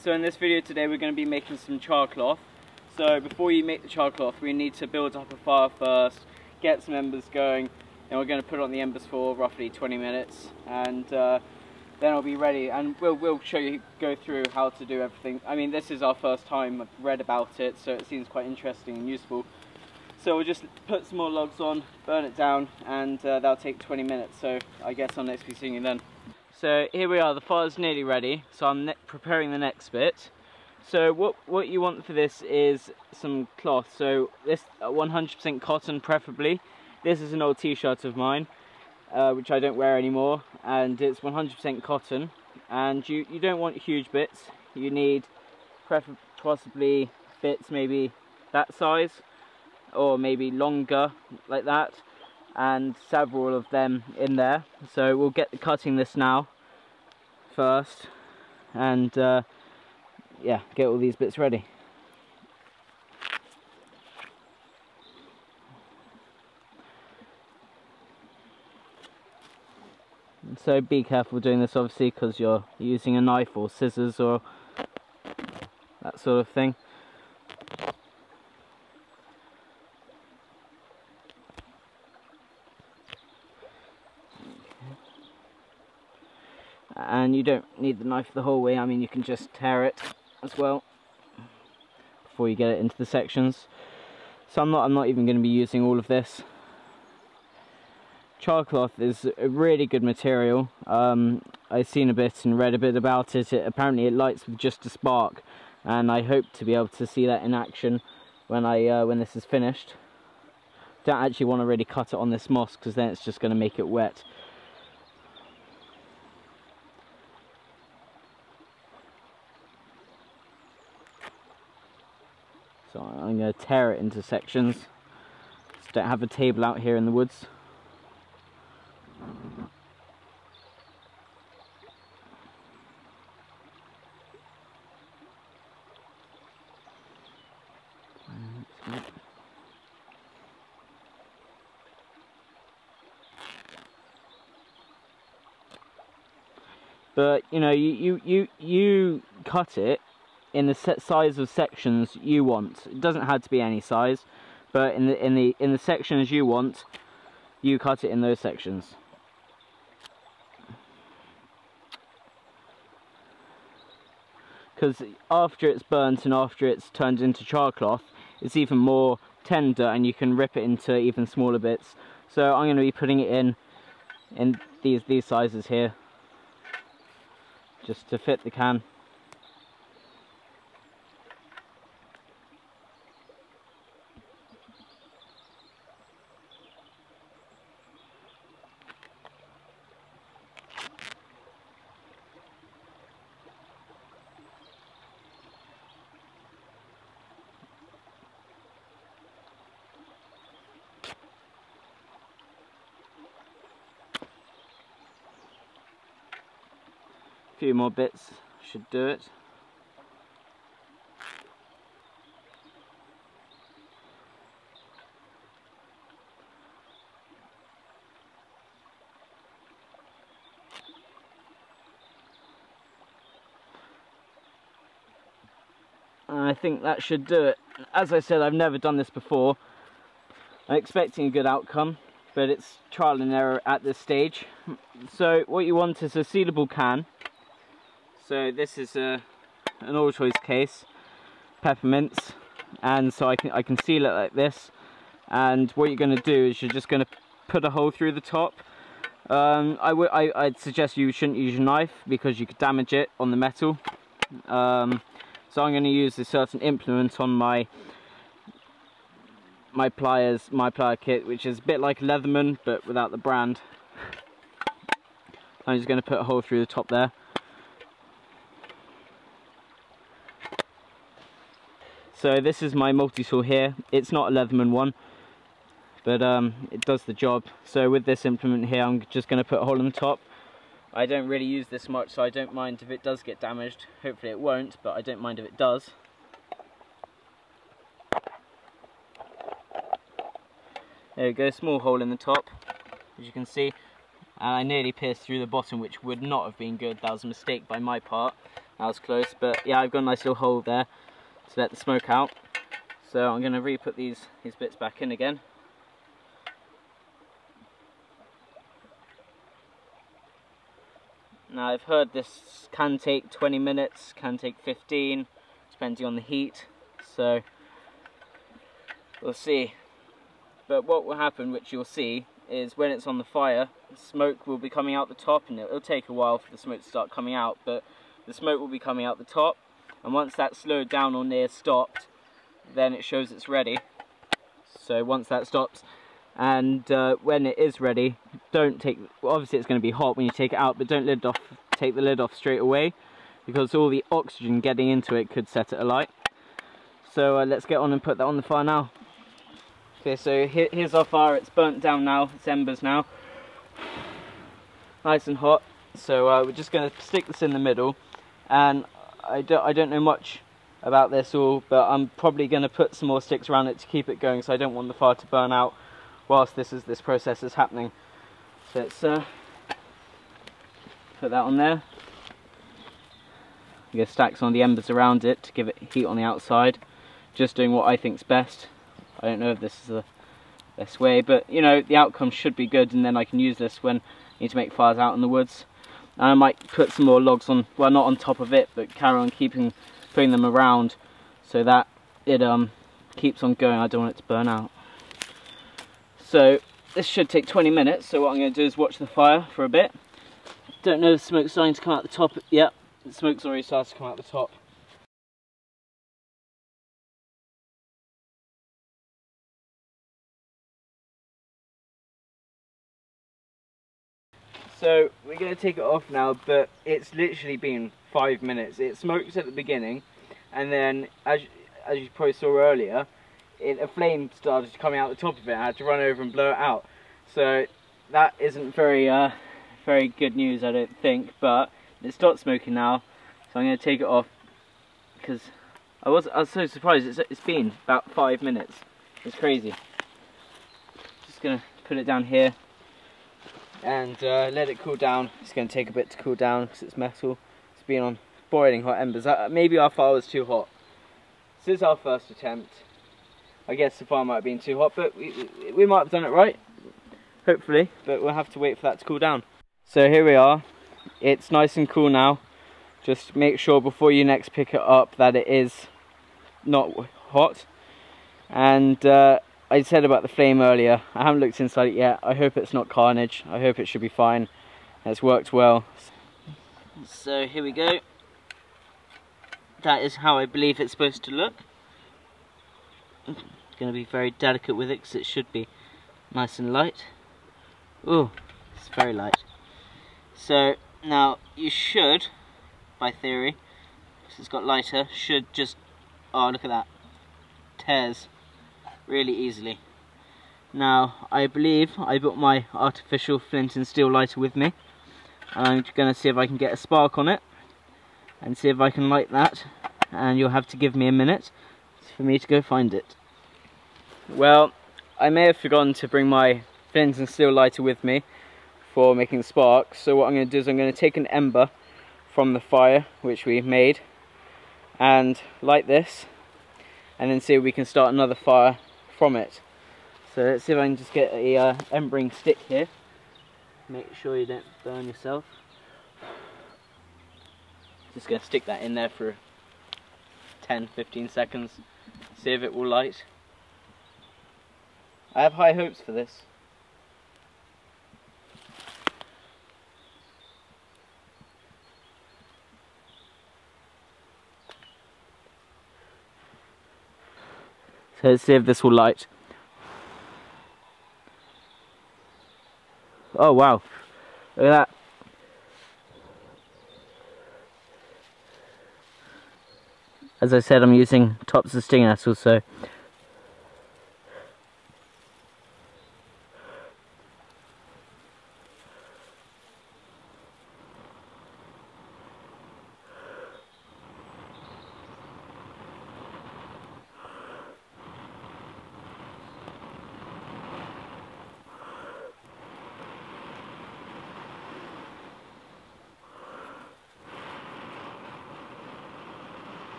So in this video today we're going to be making some charcloth. So before you make the charcloth we need to build up a fire first, get some embers going, and we're going to put it on the embers for roughly 20 minutes and then it'll be ready, and we'll show you, go through how to do everything. I mean, this is our first time, I've read about it, so it seems quite interesting and useful. So we'll just put some more logs on, burn it down, and that'll take 20 minutes, so I guess I'll next be seeing you then. So here we are, the fire's nearly ready, so I'm preparing the next bit. So what you want for this is some cloth, so this 100% cotton preferably. This is an old t-shirt of mine, which I don't wear anymore, and it's 100% cotton, and you don't want huge bits. You need possibly bits maybe that size, or maybe longer like that, and several of them in there. So we'll get cutting this now first, and yeah, get all these bits ready. So be careful doing this, obviously, because you're using a knife or scissors or that sort of thing. And you don't need the knife the whole way. I mean, you can just tear it as well before you get it into the sections. So I'm not even going to be using all of this. Charcloth is a really good material. I've seen a bit and read a bit about it. Apparently it lights with just a spark, and I hope to be able to see that in action when this is finished. Don't actually want to really cut it on this moss, because then it's just going to make it wet. So I'm going to tear it into sections. Just don't have a table out here in the woods. But you know, you cut it in the size of sections you want. It doesn't have to be any size, but in the sections you want, you cut it in those sections. Because after it's burnt and after it's turned into charcloth, it's even more tender, and you can rip it into even smaller bits. So I'm going to be putting it in these sizes here, just to fit the can. A few more bits should do it. And I think that should do it. As I said, I've never done this before. I'm expecting a good outcome, but it's trial and error at this stage. So what you want is a sealable can. So this is an All Choice case, peppermints, and so I can seal it like this. And what you're going to do is you're just going to put a hole through the top. I'd suggest you shouldn't use your knife, because you could damage it on the metal. So I'm going to use a certain implement on my plier kit, which is a bit like a Leatherman but without the brand. I'm just going to put a hole through the top there. So this is my multi-tool here. It's not a Leatherman one, but it does the job. So with this implement here, I'm just going to put a hole in the top. I don't really use this much, so I don't mind if it does get damaged. Hopefully it won't, but I don't mind if it does. There we go, small hole in the top, as you can see. And I nearly pierced through the bottom, which would not have been good. That was a mistake by my part. That was close, but yeah, I've got a nice little hole there to let the smoke out. So I'm going to re-put these bits back in again. Now I've heard this can take 20 minutes, can take 15, depending on the heat, so we'll see. But what will happen, which you'll see, is when it's on the fire, the smoke will be coming out the top, and it'll take a while for the smoke to start coming out, but the smoke will be coming out the top, and once that's slowed down or near stopped, then it shows it's ready. So once that stops, and when it is ready, don't take, well, obviously it's going to be hot when you take it out, but don't take the lid off straight away, because all the oxygen getting into it could set it alight. So let's get on and put that on the fire now. Okay, so here's our fire. It's burnt down now, it's embers now, nice and hot. So we're just going to stick this in the middle, and I don't know much about this all, but I'm probably going to put some more sticks around it to keep it going, so I don't want the fire to burn out whilst this process is happening. So let's put that on there. I'm going to stack some of the embers around it to give it heat on the outside. Just doing what I think's best. I don't know if this is the best way, but you know, the outcome should be good, and then I can use this when I need to make fires out in the woods. And I might put some more logs on, well, not on top of it, but carry on putting them around so that it keeps on going. I don't want it to burn out. So this should take 20 minutes, so what I'm going to do is watch the fire for a bit. Don't know if the smoke's starting to come out the top. Yep, the smoke's already started to come out the top. So we're going to take it off now, but it's literally been 5 minutes. It smokes at the beginning, and then as you probably saw earlier, a flame started coming out the top of it. I had to run over and blow it out. So that isn't very very good news, I don't think, but it stopped smoking now, so I'm going to take it off, because I was so surprised. It's been about 5 minutes. It's crazy. Just going to put it down here and let it cool down. It's going to take a bit to cool down because it's metal. It's been on boiling hot embers. Maybe our fire was too hot. This is our first attempt. I guess the fire might have been too hot, but we might have done it right, hopefully, but we'll have to wait for that to cool down. So here we are. It's nice and cool now. Just make sure before you next pick it up that it is not hot. And I said about the flame earlier, I haven't looked inside it yet. I hope it's not carnage. I hope it should be fine. It's worked well. So here we go. That is how I believe it's supposed to look. I'm going to be very delicate with it because it should be nice and light. Ooh, it's very light. So now you should, by theory, because it's got lighter, should just, oh look at that, tears really easily. Now I believe I brought my artificial flint and steel lighter with me, and I'm going to see if I can get a spark on it and see if I can light that, and you'll have to give me a minute for me to go find it. Well, I may have forgotten to bring my flint and steel lighter with me for making sparks, so what I'm going to do is I'm going to take an ember from the fire which we made and light this, and then see if we can start another fire from it. So let's see if I can just get a embering stick here. Make sure you don't burn yourself. Just going to stick that in there for 10-15 seconds, see if it will light. I have high hopes for this. So let's see if this will light. Oh wow, look at that. As I said, I'm using tops of sting nettles, so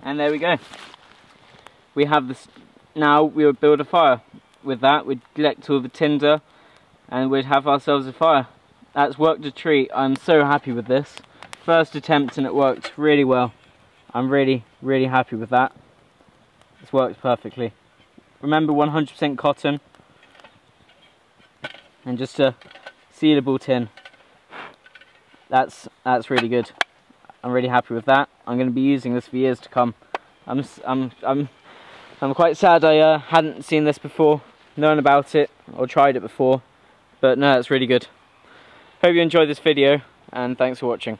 And there we go. We have this. Now we would build a fire. With that, we'd collect all the tinder and we'd have ourselves a fire. That's worked a treat. I'm so happy with this. First attempt and it worked really well. I'm really happy with that. It's worked perfectly. Remember, 100% cotton and just a sealable tin. That's really good. I'm really happy with that. I'm going to be using this for years to come. I'm quite sad I hadn't seen this before, known about it or tried it before, but no, it's really good. Hope you enjoyed this video and thanks for watching.